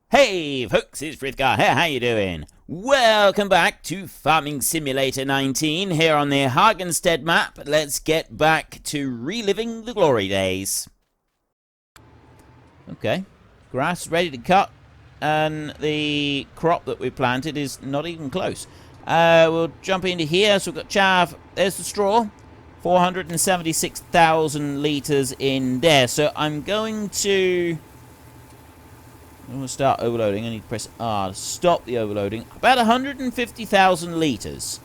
Hey folks, it's Frithgar here, how you doing? Welcome back to Farming Simulator 19 here on the Hagenstedt map. Let's get back to reliving the glory days. Okay, grass ready to cut, and the crop that we planted is not even close. We'll jump into here, so we've got chaff, there's the straw, 476,000 litres in there, so I'm going to start overloading. I need to press R to stop the overloading. About 150,000 litres.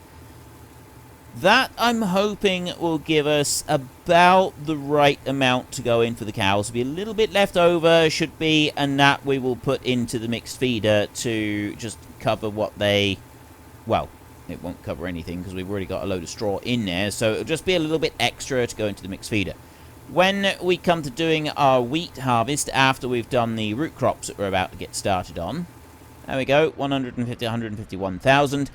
That, I'm hoping, will give us about the right amount to go in for the cows. There'll be a little bit left over, should be, and that we will put into the mixed feeder to just cover what they... Well, it won't cover anything because we've already got a load of straw in there, so it'll just be a little bit extra to go into the mixed feeder. When we come to doing our wheat harvest, after we've done the root crops that we're about to get started on, there we go, 151,000.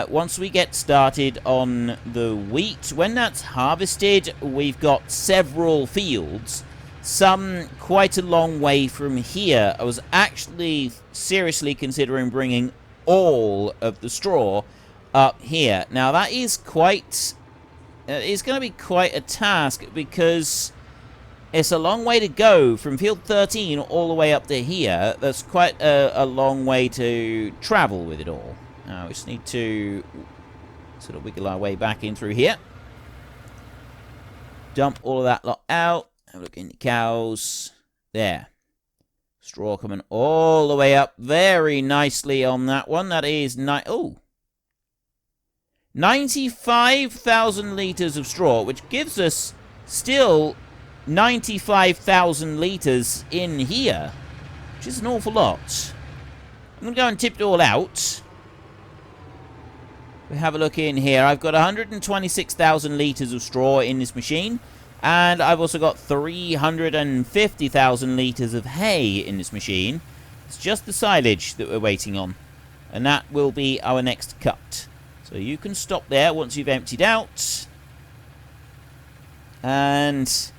Once we get started on the wheat, when that's harvested, we've got several fields, some quite a long way from here. I was actually seriously considering bringing all of the straw up here. Now, that is quite... it's going to be quite a task because it's a long way to go from field 13 all the way up to here. That's quite a long way to travel with it all. Now we just need to sort of wiggle our way back in through here. Dump all of that lot out. Have a look in the cows. There. Straw coming all the way up very nicely on that one. That is nice. Oh. 95,000 litres of straw, which gives us still 95,000 litres in here, which is an awful lot. I'm going to go and tip it all out. We have a look in here. I've got 126,000 litres of straw in this machine, and I've also got 350,000 litres of hay in this machine. It's just the silage that we're waiting on, and that will be our next cut. So you can stop there once you've emptied out. And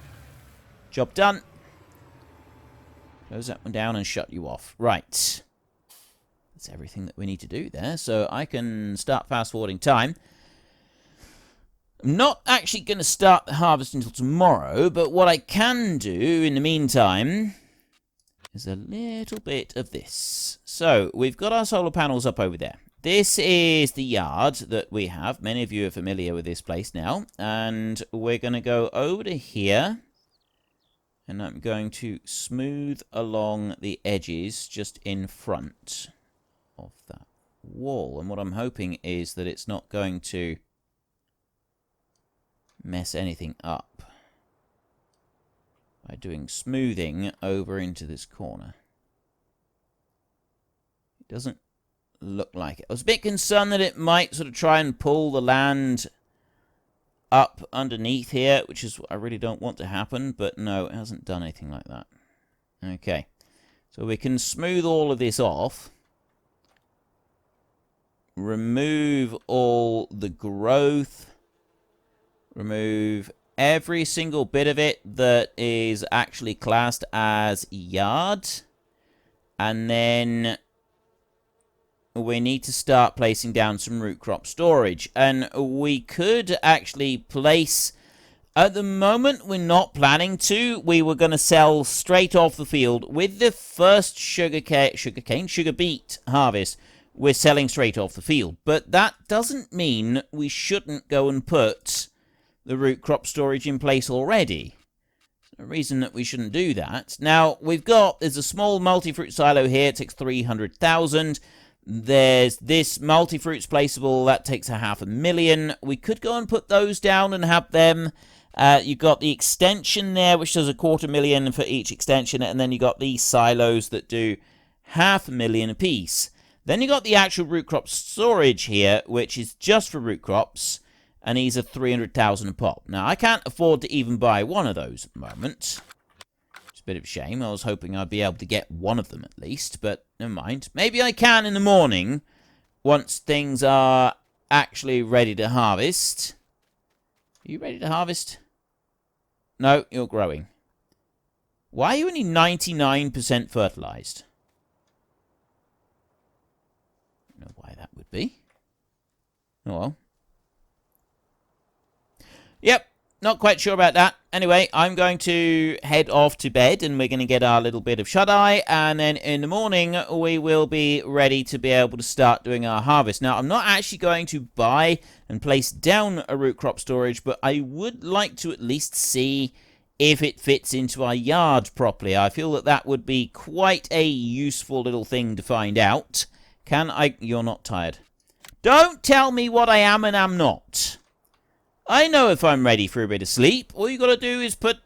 job done. Close that one down and shut you off. Right. That's everything that we need to do there. So I can start fast forwarding time. I'm not actually going to start the harvest until tomorrow, but what I can do in the meantime is a little bit of this. So we've got our solar panels up over there. This is the yard that we have. Many of you are familiar with this place now. And we're going to go over to here. And I'm going to smooth along the edges just in front of that wall. And what I'm hoping is that it's not going to mess anything up by doing smoothing over into this corner. It doesn't look like it. I was a bit concerned that it might sort of try and pull the land up underneath here, which is what I really don't want to happen, but no, it hasn't done anything like that. Okay, so we can smooth all of this off, remove all the growth, remove every single bit of it that is actually classed as yard, and then we need to start placing down some root crop storage. And we could actually place... At the moment, we're not planning to. We were going to sell straight off the field. With the first sugar beet harvest, we're selling straight off the field. But that doesn't mean we shouldn't go and put the root crop storage in place already. There's no reason that we shouldn't do that. Now, there's a small multi-fruit silo here. It takes 300,000. There's this multi-fruits placeable, that takes 500,000. We could go and put those down and have them. You've got the extension there, which does 250,000 for each extension, and then you got these silos that do 500,000 apiece. Then you got the actual root crop storage here, which is just for root crops, and these are 300,000 a pop. Now, I can't afford to even buy one of those at the moment. Bit of a shame. I was hoping I'd be able to get one of them at least, but never mind. Maybe I can in the morning once things are actually ready to harvest. Are you ready to harvest? No, you're growing. Why are you only 99% fertilized? know why that would be. Oh well. Yep, not quite sure about that. Anyway, I'm going to head off to bed, and we're going to get our little bit of shut-eye, and then in the morning, we will be ready to be able to start doing our harvest. Now, I'm not actually going to buy and place down a root crop storage, but I would like to at least see if it fits into our yard properly. I feel that that would be quite a useful little thing to find out. Can I... You're not tired. Don't tell me what I am and am not. I know if I'm ready for a bit of sleep. All you got to do is put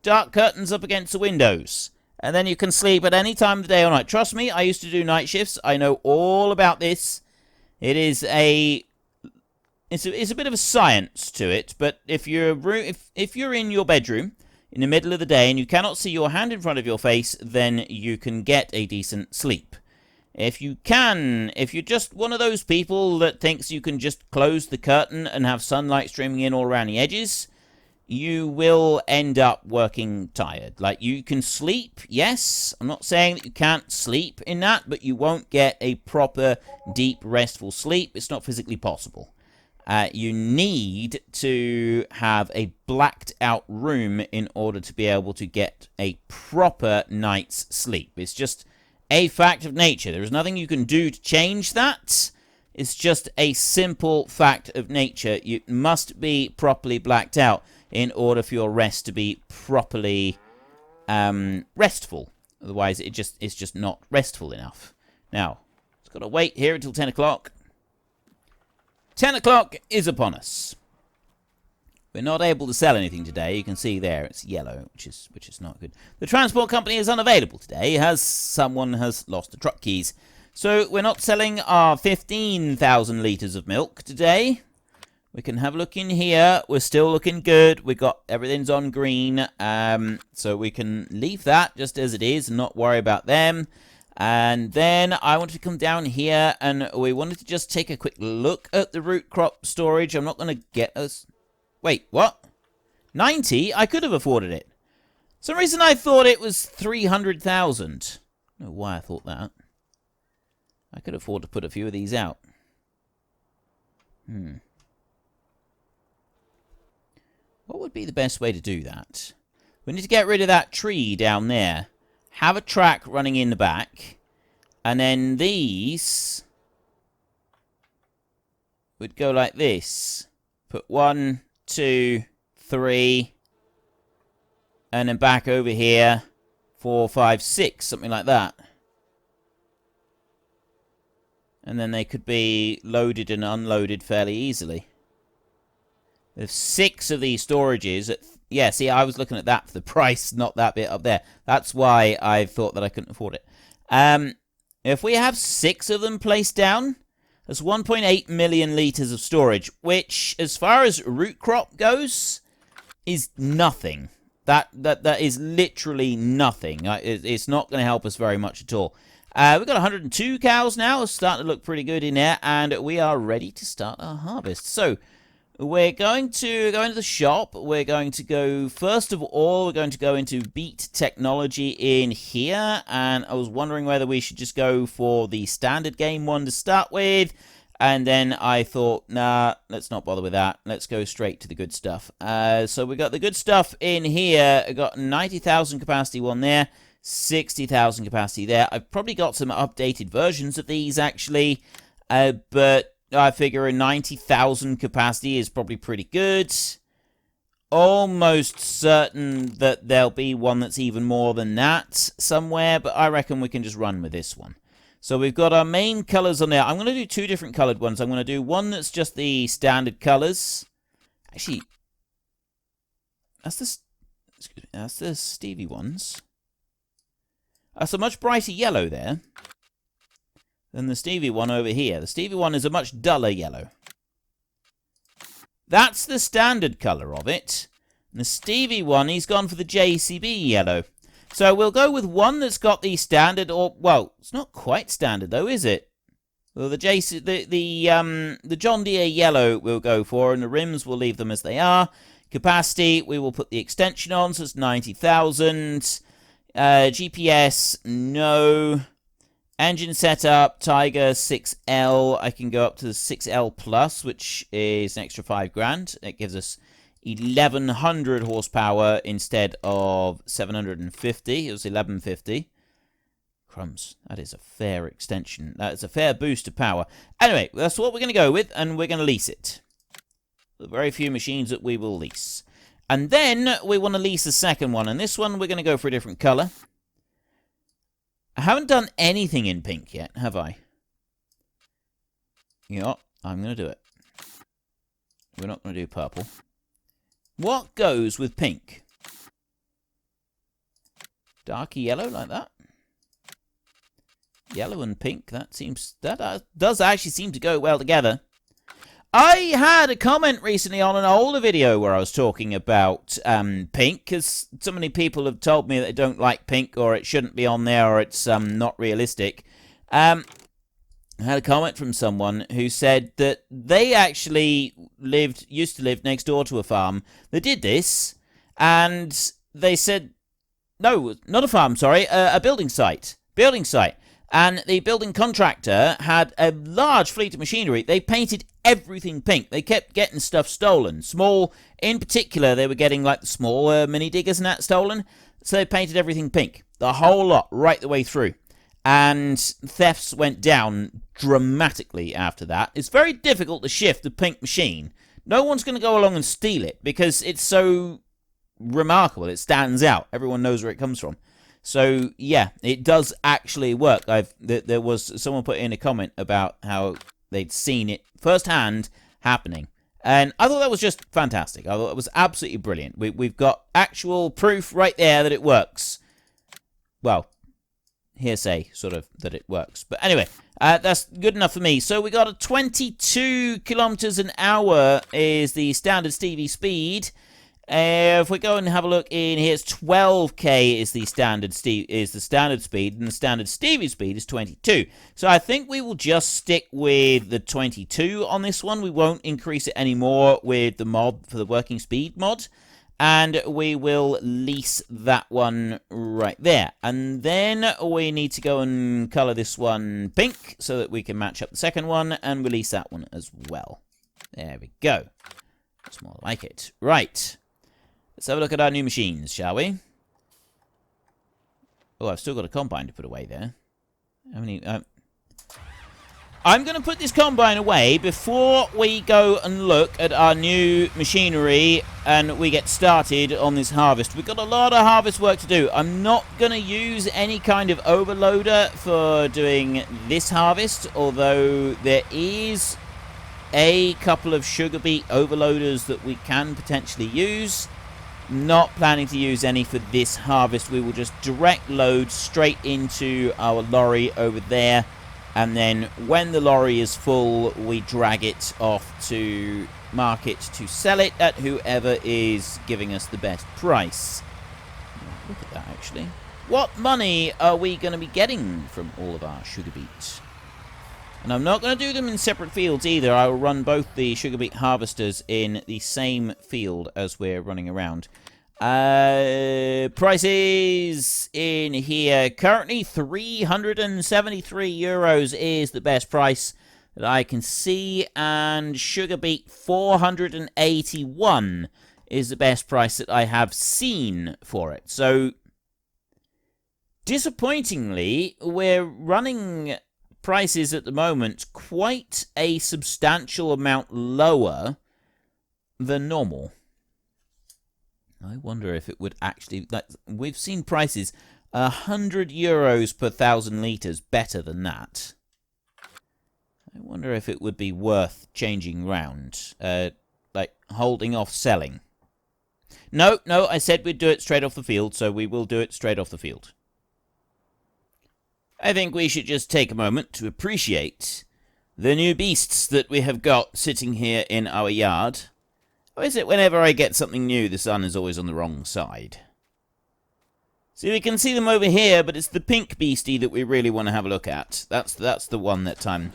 dark curtains up against the windows, and then you can sleep at any time of the day or night. Trust me, I used to do night shifts. I know all about this. It is it's a bit of a science to it, but if you're in your bedroom in the middle of the day and you cannot see your hand in front of your face, then you can get a decent sleep. If you're just one of those people that thinks you can just close the curtain and have sunlight streaming in all around the edges, you will end up working tired. Like, you can sleep, yes. I'm not saying that you can't sleep in that, but you won't get a proper, deep, restful sleep. It's not physically possible. You need to have a blacked out room in order to be able to get a proper night's sleep. It's just a fact of nature. There is nothing you can do to change that. It's just a simple fact of nature. You must be properly blacked out in order for your rest to be properly restful. Otherwise, it's just not restful enough. Now, it's got to wait here until 10 o'clock. 10 o'clock is upon us. We're not able to sell anything today. You can see there it's yellow, which is not good. The transport company is unavailable today, as someone has lost the truck keys. So we're not selling our 15,000 litres of milk today. We can have a look in here. We're still looking good. We got everything's on green, so we can leave that just as it is and not worry about them. And then I wanted to come down here, and we wanted to just take a quick look at the root crop storage. I'm not going to get us... Wait, what? 90? I could have afforded it. For some reason I thought it was 300,000. I don't know why I thought that. I could afford to put a few of these out. What would be the best way to do that? We need to get rid of that tree down there. Have a track running in the back. And then these would go like this. Put 1, 2, 3. And then back over here. 4, 5, 6. Something like that. And then they could be loaded and unloaded fairly easily. There's 6 of these storages. Yeah, see, I was looking at that for the price, not that bit up there. That's why I thought that I couldn't afford it. If we have 6 of them placed down, that's 1.8 million litres of storage, which, as far as root crop goes, is nothing. That is literally nothing. It's not going to help us very much at all. We've got 102 cows now. It's starting to look pretty good in there, and we are ready to start our harvest. So, we're going to go into the shop. We're going to go, first of all, we're going to go into Beet technology in here. And I was wondering whether we should just go for the standard game one to start with. And then I thought, nah, let's not bother with that. Let's go straight to the good stuff. So we got the good stuff in here. I got 90,000 capacity one there, 60,000 capacity there. I've probably got some updated versions of these, actually. But I figure a 90,000 capacity is probably pretty good. Almost certain that there'll be one that's even more than that somewhere, but I reckon we can just run with this one. So we've got our main colors on there. I'm going to do 2 different colored ones. I'm going to do one that's just the standard colors. Actually, that's the Stevie ones. That's a much brighter yellow there than the Stevie one over here. The Stevie one is a much duller yellow. That's the standard colour of it. And the Stevie one, he's gone for the JCB yellow. So we'll go with one that's got the standard, or, well, it's not quite standard though, is it? Well, the John Deere yellow we'll go for, and the rims we'll leave them as they are. Capacity, we will put the extension on, so it's 90,000. GPS, no. Engine setup, Tiger 6L. I can go up to the 6L Plus, which is an extra 5 grand. It gives us 1100 horsepower instead of 750. It was 1150. Crumbs. That is a fair extension. That is a fair boost of power. Anyway, that's what we're going to go with, and we're going to lease it. The very few machines that we will lease. And then we want to lease the second one, and this one we're going to go for a different color. I haven't done anything in pink yet, have I? You know what? I'm going to do it. We're not going to do purple. What goes with pink? Dark yellow like that? Yellow and pink, that does actually seem to go well together. I had a comment recently on an older video where I was talking about pink, because so many people have told me that they don't like pink, or it shouldn't be on there, or it's not realistic. I had a comment from someone who said that they actually used to live next door to a farm that did this, and they said, no, not a farm, sorry, a building site. And the building contractor had a large fleet of machinery. They painted everything pink. They kept getting stuff stolen. Small, in particular, they were getting like the small mini diggers and that stolen. So they painted everything pink. The whole lot, right the way through. And thefts went down dramatically after that. It's very difficult to shift the pink machine. No one's going to go along and steal it because it's so remarkable. It stands out. Everyone knows where it comes from. So, yeah, it does actually work. There was someone put in a comment about how they'd seen it firsthand happening. And I thought that was just fantastic. I thought it was absolutely brilliant. We've got actual proof right there that it works. Well, hearsay, sort of, that it works. But anyway, that's good enough for me. So we got a 22 kilometers an hour is the standard Stevie speed. If we go and have a look in here, it's 12k is the standard speed, and the standard Stevie speed is 22. So I think we will just stick with the 22 on this one. We won't increase it anymore with the mod for the working speed mod, and we will lease that one right there. And then we need to go and color this one pink so that we can match up the second one and release that one as well. There we go. That's more like it. Right. Let's have a look at our new machines, shall we? Oh, I've still got a combine to put away there. How many? I'm going to put this combine away before we go and look at our new machinery and we get started on this harvest. We've got a lot of harvest work to do. I'm not going to use any kind of overloader for doing this harvest, although there is a couple of sugar beet overloaders that we can potentially use. Not planning to use any for this harvest. We will just direct load straight into our lorry over there, and then when the lorry is full we drag it off to market to sell it at whoever is giving us the best price. Look at that, actually. What money are we going to be getting from all of our sugar beets? And I'm not going to do them in separate fields either. I will run both the sugar beet harvesters in the same field as we're running around. Prices in here. Currently 373 euros is the best price that I can see. And sugar beet 481 is the best price that I have seen for it. So, disappointingly, we're running prices at the moment quite a substantial amount lower than normal. I wonder if it would actually, like, we've seen prices 100 euros per 1,000 litres better than that. I wonder if it would be worth changing round, like holding off selling. No, I said we'd do it straight off the field, so we will do it straight off the field. I think we should just take a moment to appreciate the new beasts that we have got sitting here in our yard. Or is it whenever I get something new, the sun is always on the wrong side? See, we can see them over here, but it's the pink beastie that we really want to have a look at. That's the one that I'm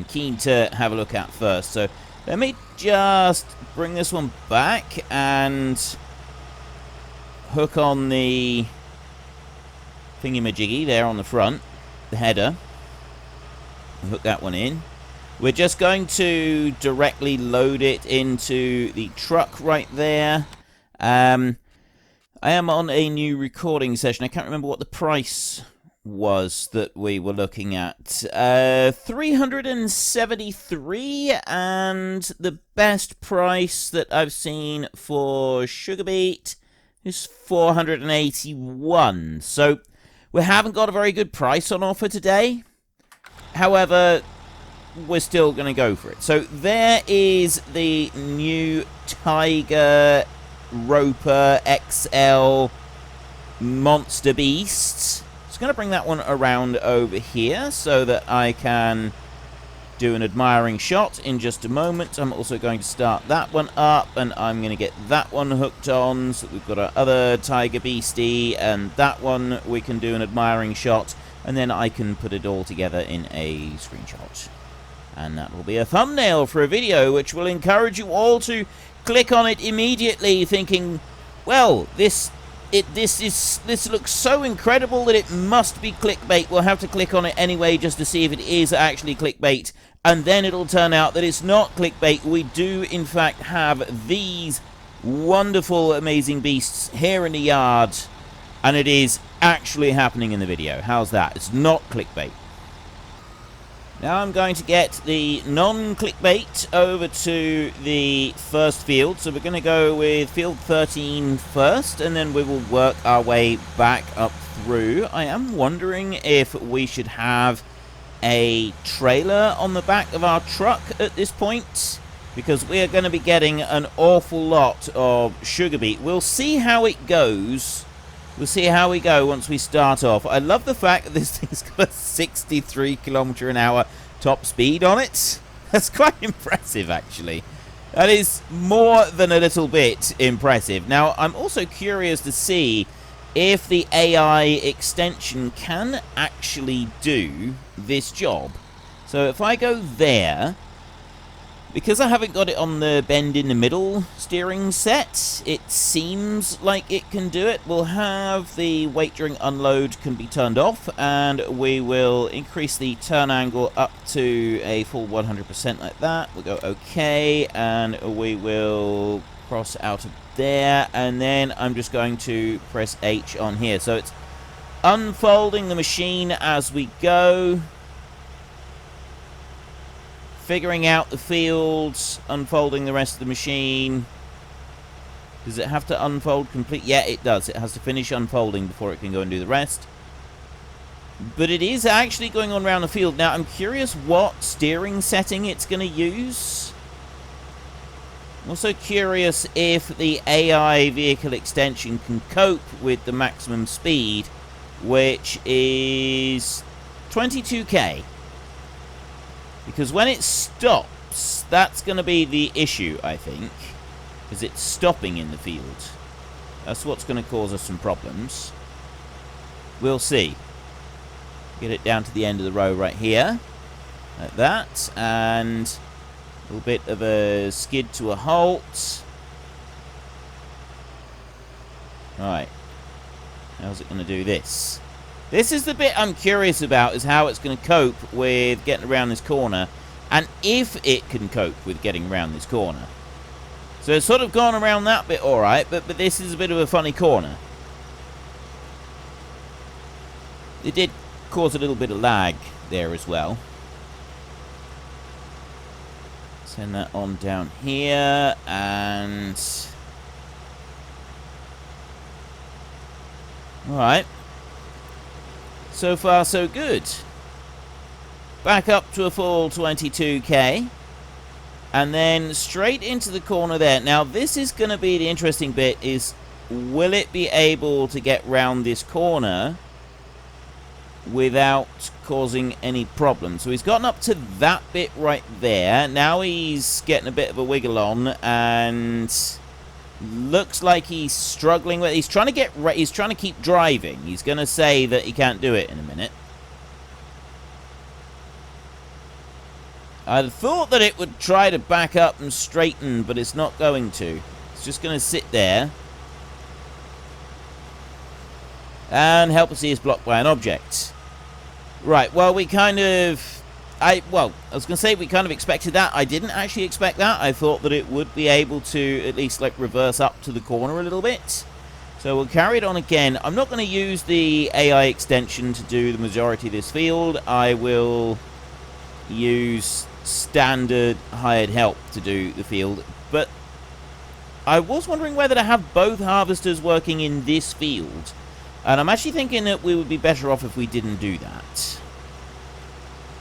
keen to have a look at first. So let me just bring this one back and hook on the thingamajiggy there on the front. The header. Hook that one in. We're just going to directly load it into the truck right there. I am on a new recording session. I can't remember what the price was that we were looking at. 373, and the best price that I've seen for sugar beet is 481. So we haven't got a very good price on offer today. However, we're still going to go for it. So there is the new Tiger Roper XL Monster Beast. Just going to bring that one around over here so that I can do an admiring shot in just a moment. I'm also going to start that one up, and I'm going to get that one hooked on so that we've got our other Tiger Beastie, and that one we can do an admiring shot, and then I can put it all together in a screenshot. And that will be a thumbnail for a video, which will encourage you all to click on it immediately, thinking, well, this looks so incredible that it must be clickbait. We'll have to click on it anyway just to see if it is actually clickbait, and then it'll turn out that it's not clickbait. We do, in fact, have these wonderful, amazing beasts here in the yard, and it is actually happening in the video. How's that? It's not clickbait. Now I'm going to get the non-clickbait over to the first field. So we're going to go with field 13 first, and then we will work our way back up through. I am wondering if we should have a trailer on the back of our truck at this point, because we are going to be getting an awful lot of sugar beet. We'll see how it goes. We'll see how we go once we start off. I love the fact that this thing's got a 63 km/h top speed on it. That's quite impressive, actually. That is more than a little bit impressive. Now, I'm also curious to see if the AI extension can actually do this job. So if I go there, because I haven't got it on the bend in the middle steering set, it seems like it can do it. We'll have the weight during unload can be turned off, and we will increase the turn angle up to a full 100% like that. We'll go OK, and we will cross out of there, and then I'm just going to press H on here. So it's unfolding the machine as we go, figuring out the fields, unfolding the rest of the machine. Does it have to unfold complete? Yeah, it does. It has to finish unfolding before it can go and do the rest. But it is actually going on around the field. Now, I'm curious what steering setting it's going to use. I'm also curious if the AI vehicle extension can cope with the maximum speed, which is 22k. Because when it stops, that's going to be the issue, I think. Because it's stopping in the field. That's what's going to cause us some problems. We'll see. Get it down to the end of the row right here. Like that. And a little bit of a skid to a halt. Right. How's it going to do this? This is the bit I'm curious about, is how it's going to cope with getting around this corner, and if it can cope with getting around this corner. So it's sort of gone around that bit alright, but this is a bit of a funny corner. It did cause a little bit of lag there as well. Send that on down here, and alright. So far, so good. Back up to a full 22k. And then straight into the corner there. Now, this is going to be the interesting bit, is will it be able to get round this corner without causing any problems? So he's gotten up to that bit right there. Now he's getting a bit of a wiggle on, and looks like he's struggling with. He's trying to keep driving. He's going to say that he can't do it in a minute. I'd thought that it would try to back up and straighten, but it's not going to. It's just going to sit there. And helplessly is blocked by an object. Right, well, we kind of Well, I was going to say we kind of expected that. I didn't actually expect that. I thought that it would be able to at least, like, reverse up to the corner a little bit. So we'll carry it on again. I'm not going to use the AI extension to do the majority of this field. I will use standard hired help to do the field. But I was wondering whether to have both harvesters working in this field. And I'm actually thinking that we would be better off if we didn't do that.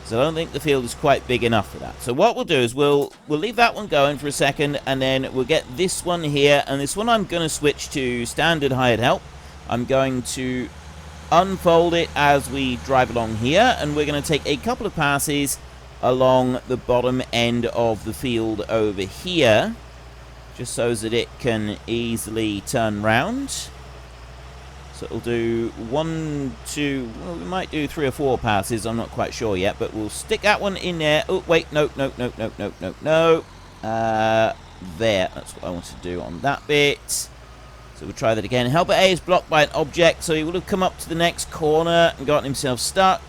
So I don't think the field is quite big enough for that. So what we'll do is we'll leave that one going for a second, and then we'll get this one here, and this one I'm going to switch to standard hired help. I'm going to unfold it as we drive along here, and we're going to take a couple of passes along the bottom end of the field over here, just so that it can easily turn round. So it'll do 1, 2, well, we might do 3 or 4 passes, I'm not quite sure yet, but we'll stick that one in there. Oh, wait, no. There, that's what I want to do on that bit. So we'll try that again. Helper A is blocked by an object, so he would have come up to the next corner and gotten himself stuck.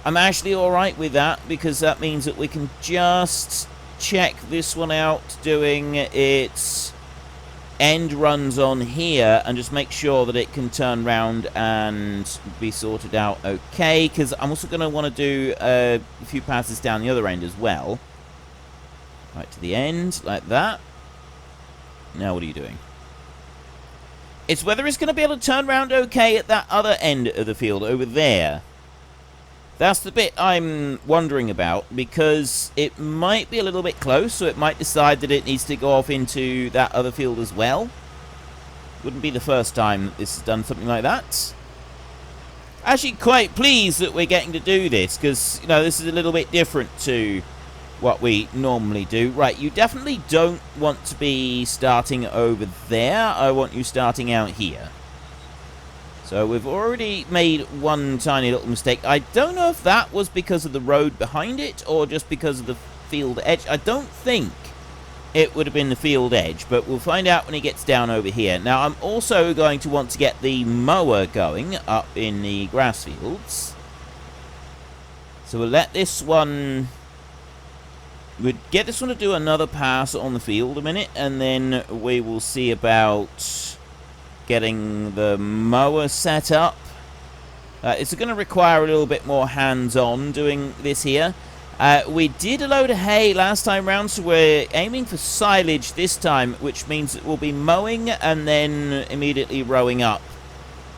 I'm actually alright with that, because that means that we can just check this one out doing its end runs on here and just make sure that it can turn round and be sorted out okay, because I'm also going to want to do a few passes down the other end as well. Right to the end, like that. Now what are you doing? It's whether it's going to be able to turn round okay at that other end of the field over there. That's the bit I'm wondering about, because it might be a little bit close, so it might decide that it needs to go off into that other field as well. Wouldn't be the first time that this has done something like that. Actually quite pleased that we're getting to do this, because, you know, this is a little bit different to what we normally do. Right, you definitely don't want to be starting over there. I want you starting out here. So we've already made one tiny little mistake. I don't know if that was because of the road behind it or just because of the field edge. I don't think it would have been the field edge, but we'll find out when he gets down over here. Now, I'm also going to want to get the mower going up in the grass fields. So we'll let this one... We'll get this one to do another pass on the field a minute, and then we will see about getting the mower set up. It's going to require a little bit more hands-on doing this here. We did a load of hay last time round, so we're aiming for silage this time, which means it will be mowing and then immediately rowing up.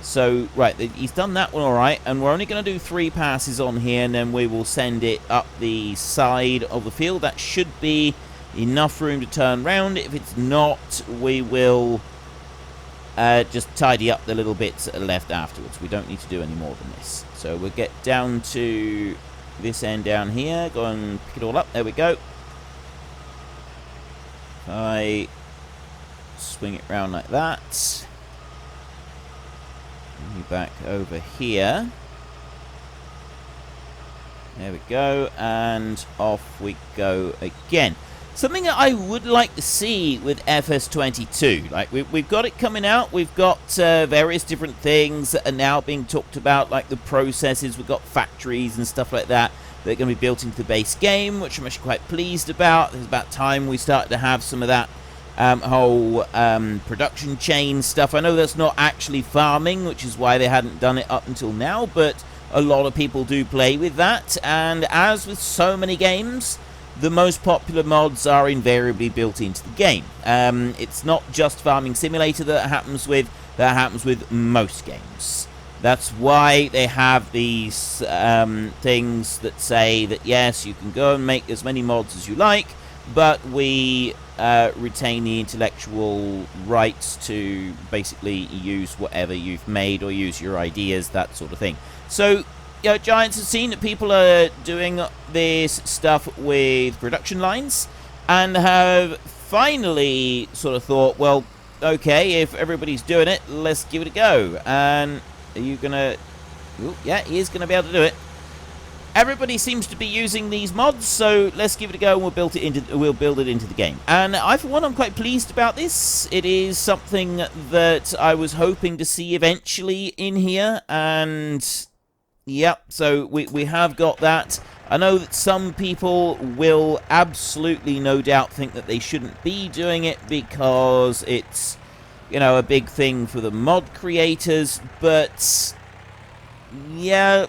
So, right, he's done that one all right, and we're only going to do 3 passes on here, and then we will send it up the side of the field. That should be enough room to turn round. If it's not, we will just tidy up the little bits that are left afterwards. We don't need to do any more than this. So we'll get down to this end down here. Go and pick it all up. There we go. I swing it round like that. Bring you back over here. There we go. And off we go again. Something that I would like to see with FS22, like we've got it coming out, we've got various different things that are now being talked about, like the processes, we've got factories and stuff like that that are going to be built into the base game, which I'm actually quite pleased about. It's about time we started to have some of that whole production chain stuff. I know that's not actually farming, which is why they hadn't done it up until now, but a lot of people do play with that, and as with so many games, the most popular mods are invariably built into the game. It's not just Farming Simulator that happens with most games. That's why they have these things that say that, yes, you can go and make as many mods as you like, but we retain the intellectual rights to basically use whatever you've made or use your ideas, that sort of thing. So, you know, Giants have seen that people are doing this stuff with production lines and have finally sort of thought, well, okay, if everybody's doing it, let's give it a go. And are you going to... Yeah, he is going to be able to do it. Everybody seems to be using these mods, so let's give it a go and we'll build it into the game. And I, for one, I'm quite pleased about this. It is something that I was hoping to see eventually in here, and Yep, so we have got that. I know that some people will absolutely no doubt think that they shouldn't be doing it because it's, you know, a big thing for the mod creators, but yeah,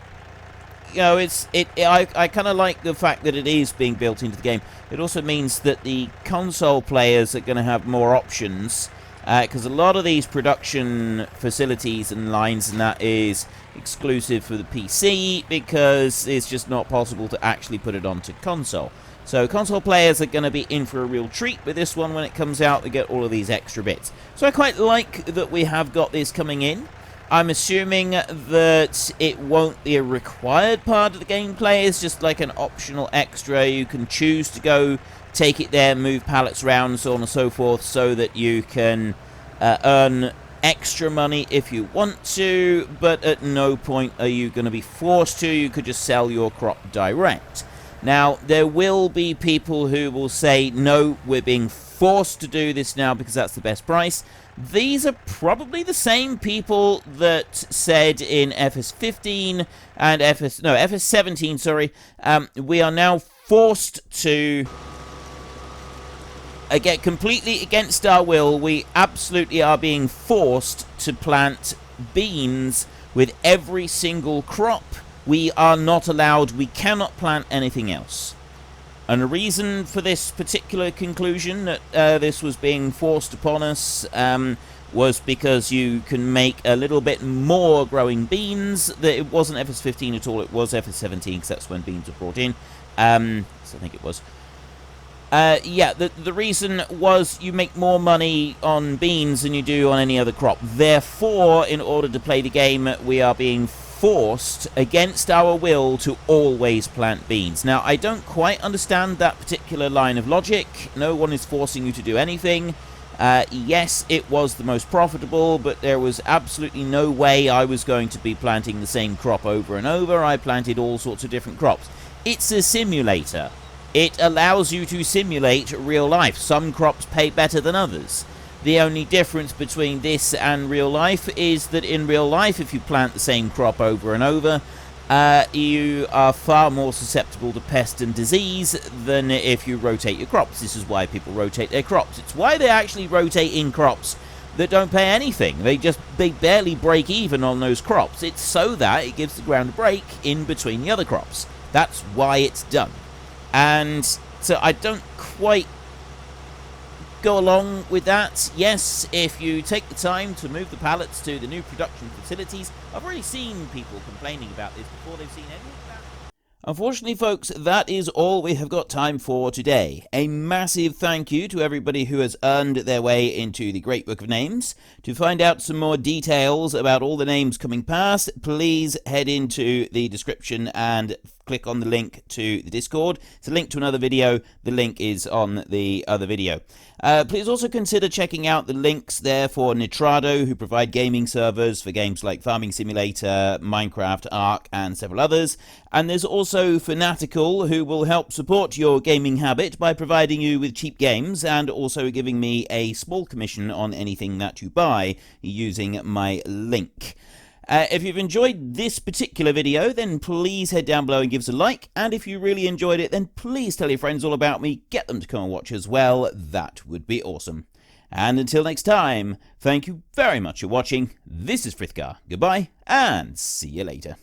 you know, I kind of like the fact that it is being built into the game. It also means that the console players are going to have more options, because a lot of these production facilities and lines and that is exclusive for the PC, because it's just not possible to actually put it onto console. So console players are going to be in for a real treat with this one when it comes out. They get all of these extra bits. So I quite like that we have got this coming in. I'm assuming that it won't be a required part of the gameplay. It's just like an optional extra. You can choose to go take it there, move pallets around, so on and so forth, so that you can earn extra money if you want to, but at no point are you going to be forced to. You could just sell your crop direct. Now, there will be people who will say, no, we're being forced to do this now because that's the best price. These are probably the same people that said in FS15 and FS17, sorry, we are now forced to get completely against our will. We absolutely are being forced to plant beans with every single crop. We are not allowed, we cannot plant anything else. And the reason for this particular conclusion that this was being forced upon us was because you can make a little bit more growing beans. It wasn't FS15 at all, it was FS17, because that's when beans were brought in. So I think it was. Yeah, the reason was you make more money on beans than you do on any other crop. Therefore, in order to play the game, we are being forced against our will to always plant beans. Now, I don't quite understand that particular line of logic. No one is forcing you to do anything. Yes, it was the most profitable, but there was absolutely no way I was going to be planting the same crop over and over. I planted all sorts of different crops. It's a simulator. It allows you to simulate real life. Some crops pay better than others. The only difference between this and real life is that in real life, if you plant the same crop over and over, you are far more susceptible to pest and disease than if you rotate your crops. This is why people rotate their crops. It's why they actually rotate in crops that don't pay anything. They barely break even on those crops. It's so that it gives the ground a break in between the other crops. That's why it's done. And so I don't quite go along with that. Yes, if you take the time to move the pallets to the new production facilities, I've already seen people complaining about this before they've seen any of that. Unfortunately, folks, that is all we have got time for today. A massive thank you to everybody who has earned their way into the Great Book of Names. To find out some more details about all the names coming past, please head into the description and click on the link to the Discord. It's a link to another video. The link is on the other video. Please also consider checking out the links there for Nitrado, who provide gaming servers for games like Farming Simulator, Minecraft, Ark, and several others. And there's also Fanatical, who will help support your gaming habit by providing you with cheap games and also giving me a small commission on anything that you buy using my link. If you've enjoyed this particular video, then please head down below and give us a like. And if you really enjoyed it, then please tell your friends all about me. Get them to come and watch as well. That would be awesome. And until next time, thank you very much for watching. This is Frithgar. Goodbye, and see you later.